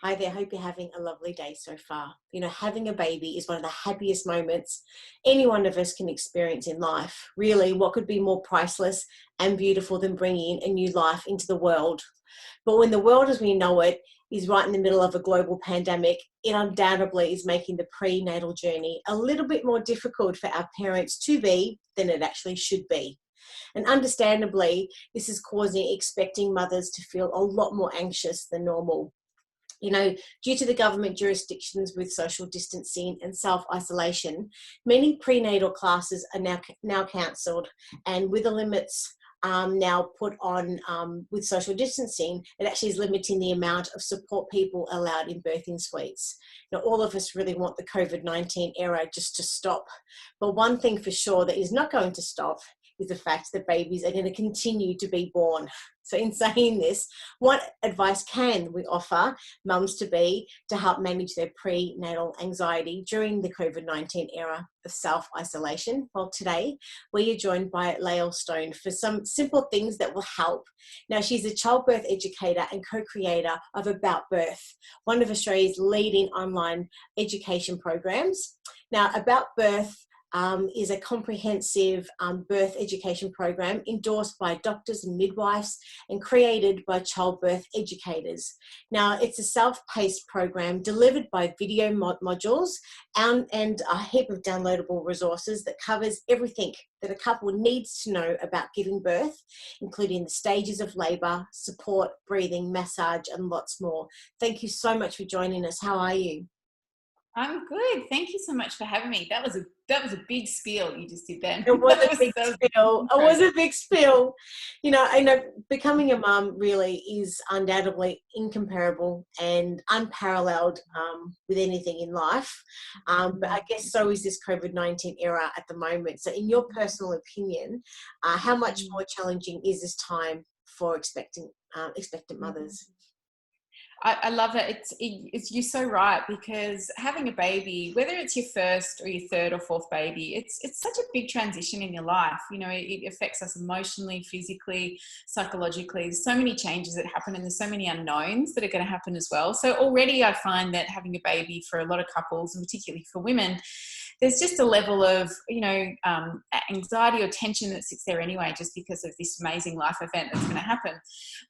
Hi there, hope you're having a lovely day so far. You know, having a baby is one of the happiest moments any one of us can experience in life. Really, what could be more priceless and beautiful than bringing a new life into the world? But when the world as we know it is right in the middle of a global pandemic, it undoubtedly is making the prenatal journey a little bit more difficult for our parents to be than it actually should be. And understandably, this is causing expecting mothers to feel a lot more anxious than normal. You know, due to the government jurisdictions with social distancing and self-isolation, many prenatal classes are now cancelled, and with the limits now put on with social distancing, it actually is limiting the amount of support people allowed in birthing suites. Now, all of us really want the COVID-19 era just to stop, but one thing for sure that is not going to stop is the fact that babies are going to continue to be born. So in saying this, what advice can we offer mums-to-be to help manage their prenatal anxiety during the COVID-19 era of self-isolation? Well, today we are joined by Lael for some simple things that will help. Now, she's a childbirth educator and co-creator of About Birth, one of Australia's leading online education programs. Now, About Birth is a comprehensive birth education program endorsed by doctors and midwives and created by childbirth educators. Now, it's a self-paced program delivered by video modules and a heap of downloadable resources that covers everything that a couple needs to know about giving birth, including the stages of labour, support, breathing, massage, and lots more. Thank you so much for joining us. How are you? I'm good. Thank you so much for having me. That was a big spiel you just did then. It was a big spiel. It was a big spiel. You know, I know becoming a mum really is undoubtedly incomparable and unparalleled with anything in life. But I guess so is this COVID-19 era at the moment. So in your personal opinion, how much more challenging is this time for expectant mothers? I love it. It's you're so right, because having a baby, whether it's your first or your third or fourth baby, it's such a big transition in your life. You know, it affects us emotionally, physically, psychologically. There's so many changes that happen, and there's so many unknowns that are going to happen as well. So already I find that having a baby for a lot of couples, and particularly for women, there's just a level of, anxiety or tension that sits there anyway, just because of this amazing life event that's going to happen.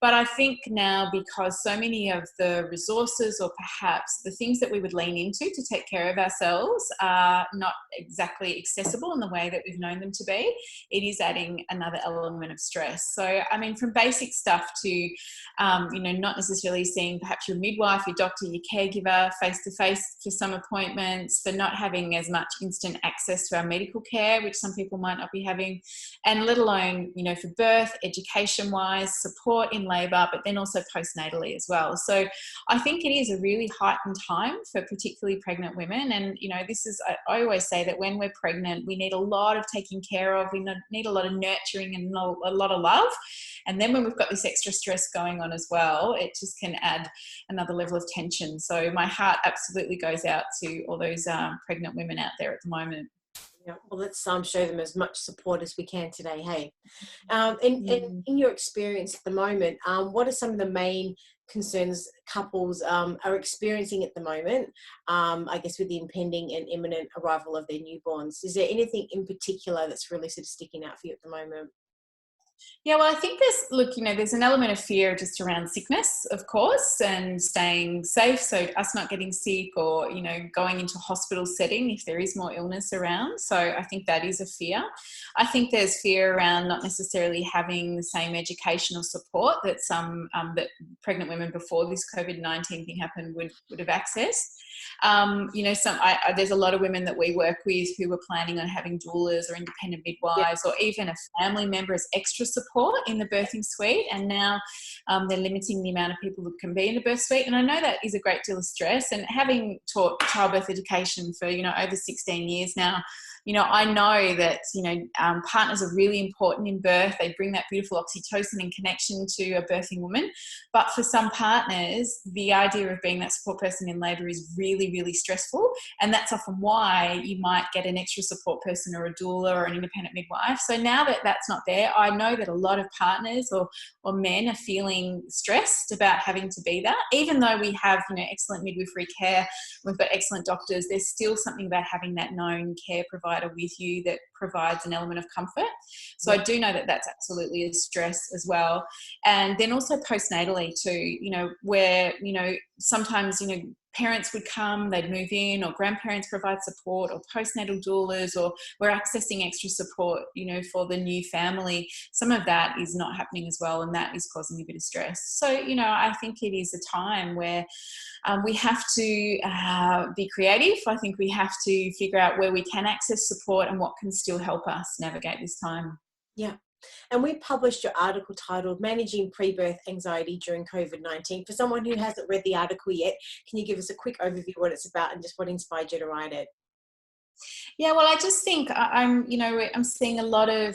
But I think now, because so many of the resources or perhaps the things that we would lean into to take care of ourselves are not exactly accessible in the way that we've known them to be, it is adding another element of stress. So, I mean, from basic stuff to, not necessarily seeing perhaps your midwife, your doctor, your caregiver face-to-face for some appointments, for not having as much instant access to our medical care, which some people might not be having, and let alone, for birth, education-wise, support in labour, but then also postnatally as well. So I think it is a really heightened time for particularly pregnant women. And, I always say that when we're pregnant, we need a lot of taking care of, we need a lot of nurturing and a lot of love. And then when we've got this extra stress going on as well, it just can add another level of tension. So my heart absolutely goes out to all those pregnant women out there at the moment. Yeah, well, let's show them as much support as we can today, hey? And in your experience at the moment, what are some of the main concerns couples are experiencing at the moment, I guess with the impending and imminent arrival of their newborns? Is there anything in particular that's really sort of sticking out for you at the moment? Yeah, well, I think there's an element of fear just around sickness, of course, and staying safe. So us not getting sick or, going into a hospital setting if there is more illness around. So I think that is a fear. I think there's fear around not necessarily having the same educational support that some that pregnant women before this COVID-19 thing happened would have accessed. There's a lot of women that we work with who were planning on having doulas or independent midwives, or even a family member as extra support in the birthing suite, and now they're limiting the amount of people that can be in the birth suite. And I know that is a great deal of stress, and having taught childbirth education for over 16 years now, I know that, partners are really important in birth. They bring that beautiful oxytocin and connection to a birthing woman. But for some partners, the idea of being that support person in labour is really, really stressful. And that's often why you might get an extra support person or a doula or an independent midwife. So now that that's not there, I know that a lot of partners or men are feeling stressed about having to be that. Even though we have, excellent midwifery care, we've got excellent doctors, there's still something about having that known care provider with you that provides an element of comfort. So I do know that that's absolutely a stress as well. And then also postnatally too, where, sometimes, parents would come, they'd move in, or grandparents provide support, or postnatal doulas, or we're accessing extra support, for the new family. Some of that is not happening as well, and that is causing a bit of stress. So, I think it is a time where we have to be creative. I think we have to figure out where we can access support and what can still help us navigate this time. Yeah. And we published your article titled Managing Pre-Birth Anxiety During COVID-19. For someone who hasn't read the article yet, can you give us a quick overview of what it's about and just what inspired you to write it? Yeah, well, I just think I'm seeing a lot of,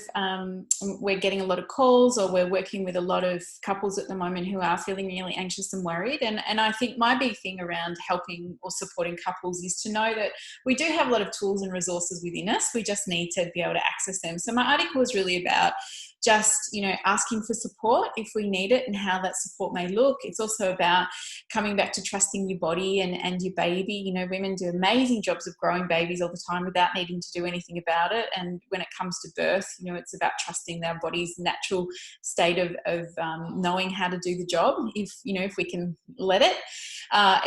we're getting a lot of calls, or we're working with a lot of couples at the moment who are feeling really anxious and worried. And I think my big thing around helping or supporting couples is to know that we do have a lot of tools and resources within us. We just need to be able to access them. So my article is really about just, asking for support if we need it and how that support may look. It's also about coming back to trusting your body and your baby. Women do amazing jobs of growing babies all the time without needing to do anything about it. And when it comes to birth, it's about trusting their body's natural state of knowing how to do the job, if we can let it.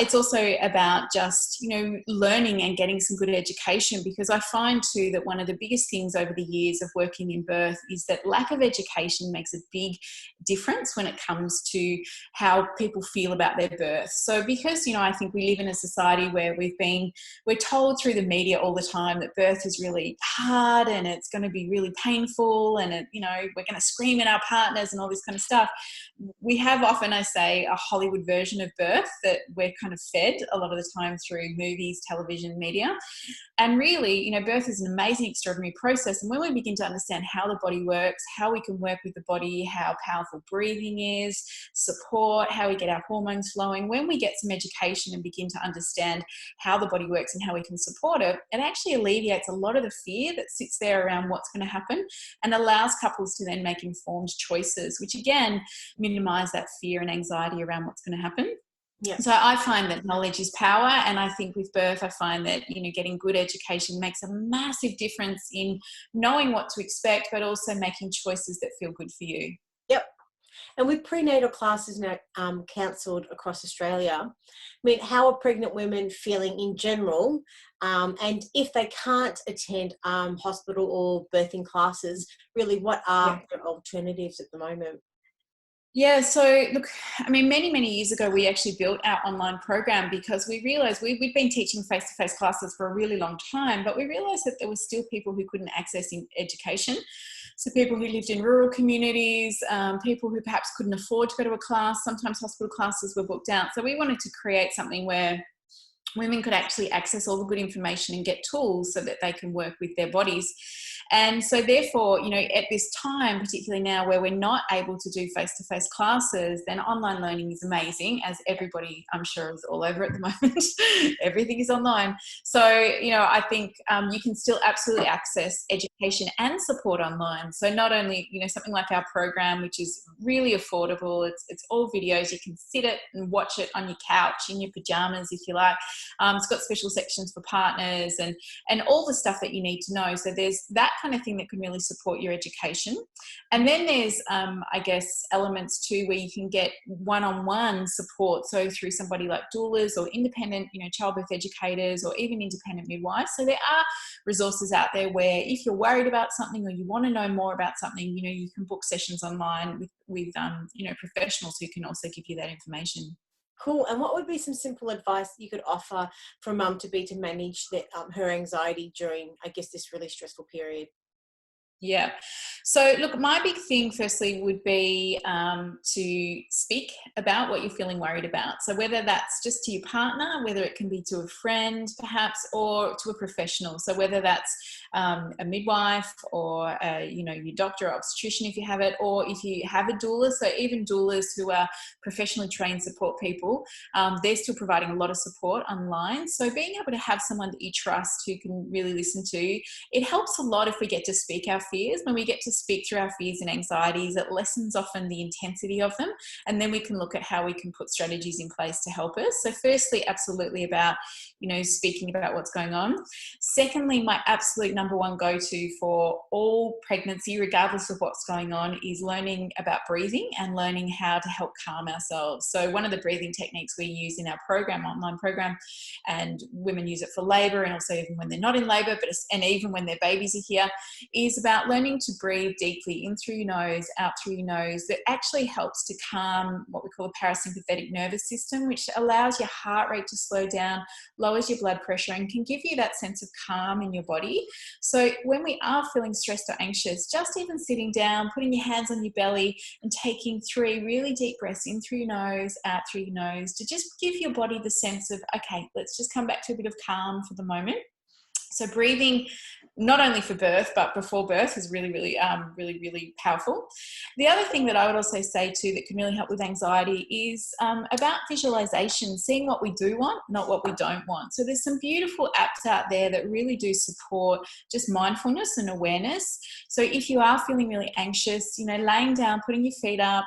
It's also about just, learning and getting some good education, because I find too that one of the biggest things over the years of working in birth is that lack of education makes a big difference when it comes to how people feel about their birth. So because, I think we live in a society where we're told through the media all the time that birth is really hard and it's going to be really painful, and we're going to scream at our partners and all this kind of stuff. We have often, I say, a Hollywood version of birth that we're kind of fed a lot of the time through movies, television, media. And really, birth is an amazing, extraordinary process. And when we begin to understand how the body works, how we can work with the body, how powerful breathing is, support, how we get our hormones flowing, when we get some education and begin to understand how the body works and how we can support it, it actually alleviates a lot of the fear that sits there around what's going to happen, and allows couples to then make informed choices, which again, minimize that fear and anxiety around what's going to happen. Yeah. So I find that knowledge is power. And I think with birth, I find that, getting good education makes a massive difference in knowing what to expect, but also making choices that feel good for you. Yep. And with prenatal classes now cancelled across Australia, how are pregnant women feeling in general? And if they can't attend hospital or birthing classes, really, what are their alternatives at the moment? Yeah, so look, many, many years ago, we actually built our online program because we realised we'd been teaching face-to-face classes for a really long time, but we realised that there were still people who couldn't access education. So people who lived in rural communities, people who perhaps couldn't afford to go to a class, sometimes hospital classes were booked out. So we wanted to create something where women could actually access all the good information and get tools so that they can work with their bodies. And so therefore, at this time, particularly now where we're not able to do face-to-face classes, then online learning is amazing, as everybody, I'm sure, is all over at the moment. Everything is online. So, I think you can still absolutely access education and support online. So not only, something like our program, which is really affordable, it's all videos. You can sit it and watch it on your couch, in your pajamas, if you like. It's got special sections for partners and all the stuff that you need to know. So there's that kind of thing that can really support your education. And then there's, I guess, elements too where you can get one-on-one support. So through somebody like doulas or independent, childbirth educators, or even independent midwives. So there are resources out there where if you're worried about something or you want to know more about something, you can book sessions online with professionals who can also give you that information. Cool. And what would be some simple advice you could offer for mum to manage her anxiety during, I guess, this really stressful period? Yeah. So look, my big thing firstly would be to speak about what you're feeling worried about. So whether that's just to your partner, whether it can be to a friend perhaps, or to a professional. So whether that's a midwife or your doctor or obstetrician if you have it, or if you have a doula. So even doulas who are professionally trained support people, they're still providing a lot of support online. So being able to have someone that you trust who can really listen to, it helps a lot if we get to speak our fears. When we get to speak through our fears and anxieties, it lessens often the intensity of them, and then we can look at how we can put strategies in place to help us. So firstly, absolutely about speaking about what's going on. Secondly, my absolute number one go-to for all pregnancy, regardless of what's going on, is learning about breathing and learning how to help calm ourselves. So one of the breathing techniques we use in our program, online program, and women use it for labour and also even when they're not in labour, and even when their babies are here, is about learning to breathe deeply in through your nose, out through your nose. That actually helps to calm what we call the parasympathetic nervous system, which allows your heart rate to slow down, lowers your blood pressure, and can give you that sense of calm in your body. So when we are feeling stressed or anxious, just even sitting down, putting your hands on your belly and taking 3 really deep breaths in through your nose, out through your nose, to just give your body the sense of, okay, let's just come back to a bit of calm for the moment. So breathing, not only for birth, but before birth, is really, really powerful. The other thing that I would also say too that can really help with anxiety is about visualization, seeing what we do want, not what we don't want. So there's some beautiful apps out there that really do support just mindfulness and awareness. So if you are feeling really anxious, laying down, putting your feet up,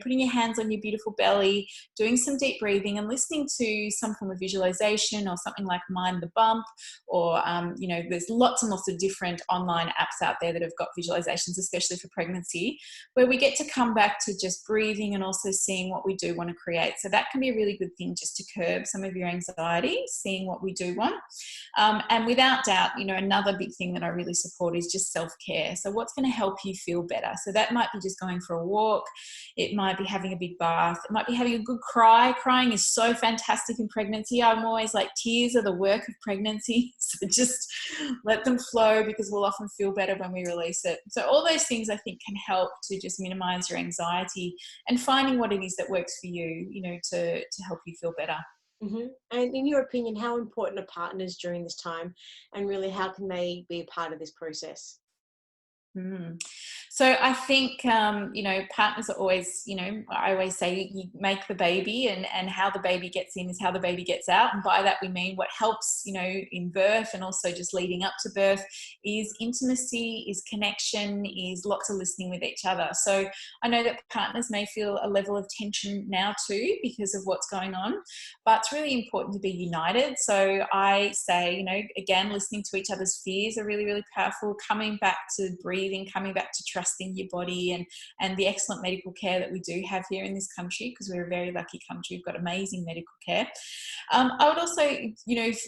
putting your hands on your beautiful belly, doing some deep breathing and listening to some form of visualization or something like Mind the Bump, or there's lots and lots of different online apps out there that have got visualizations, especially for pregnancy, where we get to come back to just breathing and also seeing what we do want to create. So that can be a really good thing just to curb some of your anxiety, seeing what we do want. And without doubt, another big thing that I really support is just self-care. So what's going to help you feel better? So that might be just going for a walk. It might be having a big bath. It might be having a good cry. Crying is so fantastic in pregnancy. I'm always like, tears are the work of pregnancy. So just let them flow, because we'll often feel better when we release it. So all those things I think can help to just minimize your anxiety, and finding what it is that works for you, to help you feel better. Mm-hmm. And in your opinion, how important are partners during this time, and really how can they be a part of this process? So I think, partners are always, I always say you make the baby, and how the baby gets in is how the baby gets out. And by that we mean what helps, in birth and also just leading up to birth is intimacy, is connection, is lots of listening with each other. So I know that partners may feel a level of tension now too because of what's going on, but it's really important to be united. So I say, again, listening to each other's fears are really, really powerful. Coming back to breathing, coming back to trusting your body, and the excellent medical care that we do have here in this country, because we're a very lucky country. We've got amazing medical care. I would also,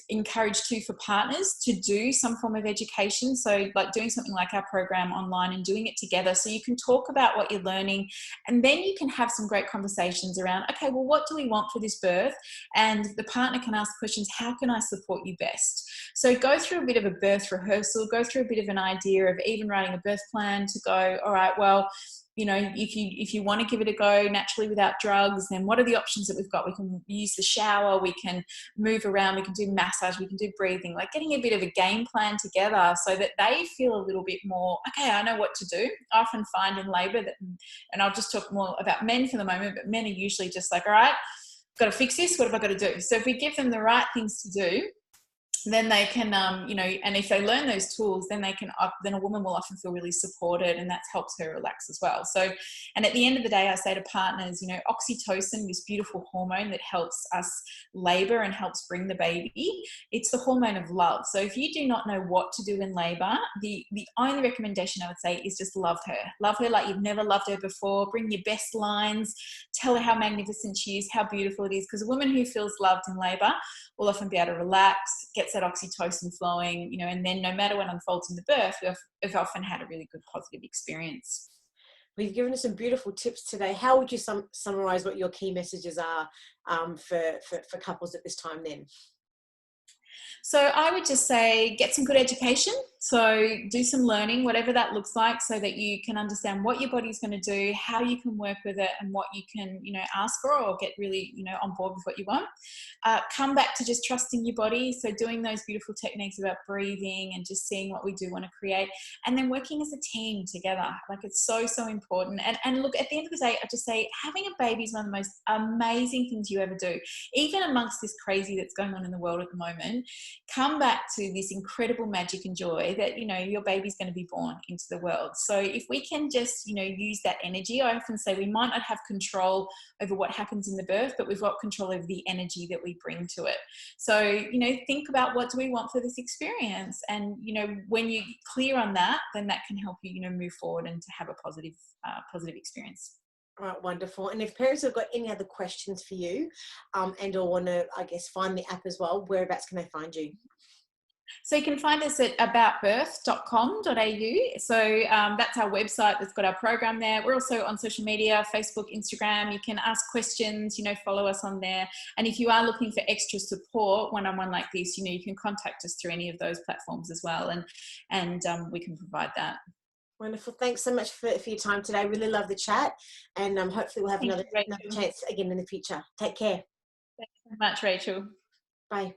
encourage too for partners to do some form of education. So like doing something like our program online and doing it together, so you can talk about what you're learning, and then you can have some great conversations around, okay, well, what do we want for this birth? And the partner can ask questions, how can I support you best? So go through a bit of a birth rehearsal, go through a bit of an idea of even writing a birth plan to go, all right, well, if you want to give it a go naturally without drugs, then what are the options that we've got? We can use the shower, we can move around, we can do massage, we can do breathing, like getting a bit of a game plan together so that they feel a little bit more, okay, I know what to do. I often find in labour that, and I'll just talk more about men for the moment, but men are usually just like, all right, got to fix this, what have I got to do? So if we give them the right things to do, then they can, and if they learn those tools, then then a woman will often feel really supported, and that helps her relax as well. So, and at the end of the day, I say to partners, oxytocin, this beautiful hormone that helps us labor and helps bring the baby, it's the hormone of love. So if you do not know what to do in labor, the only recommendation I would say is just love her like you've never loved her before. Bring your best lines, tell her how magnificent she is, how beautiful it is, because a woman who feels loved in labor will often be able to relax, gets that oxytocin flowing, and then no matter what unfolds in the birth, we've often had a really good positive experience. We've given us some beautiful tips today. How would you summarize what your key messages are for couples at this time then? So I would just say get some good education. So do some learning, whatever that looks like, so that you can understand what your body's going to do, how you can work with it, and what you can, ask for or get really, on board with what you want. Come back to just trusting your body. So doing those beautiful techniques about breathing and just seeing what we do want to create, and then working as a team together. Like, it's so, so important. And look, at the end of the day, I just say having a baby is one of the most amazing things you ever do. Even amongst this crazy that's going on in the world at the moment, come back to this incredible magic and joy that, your baby's going to be born into the world. So if we can just, use that energy, I often say we might not have control over what happens in the birth, but we've got control over the energy that we bring to it. So, think about, what do we want for this experience? And, when you're clear on that, then that can help you, move forward and to have a positive experience. All right, wonderful. And if parents have got any other questions for you, and or want to, I guess, find the app as well, whereabouts can they find you? So you can find us at aboutbirth.com.au. So that's our website that's got our program there. We're also on social media, Facebook, Instagram. You can ask questions, follow us on there. And if you are looking for extra support one-on-one like this, you can contact us through any of those platforms as well. And we can provide that. Wonderful. Thanks so much for your time today. I really love the chat, and hopefully we'll have another chance again in the future. Take care. Thanks so much, Rachel. Bye.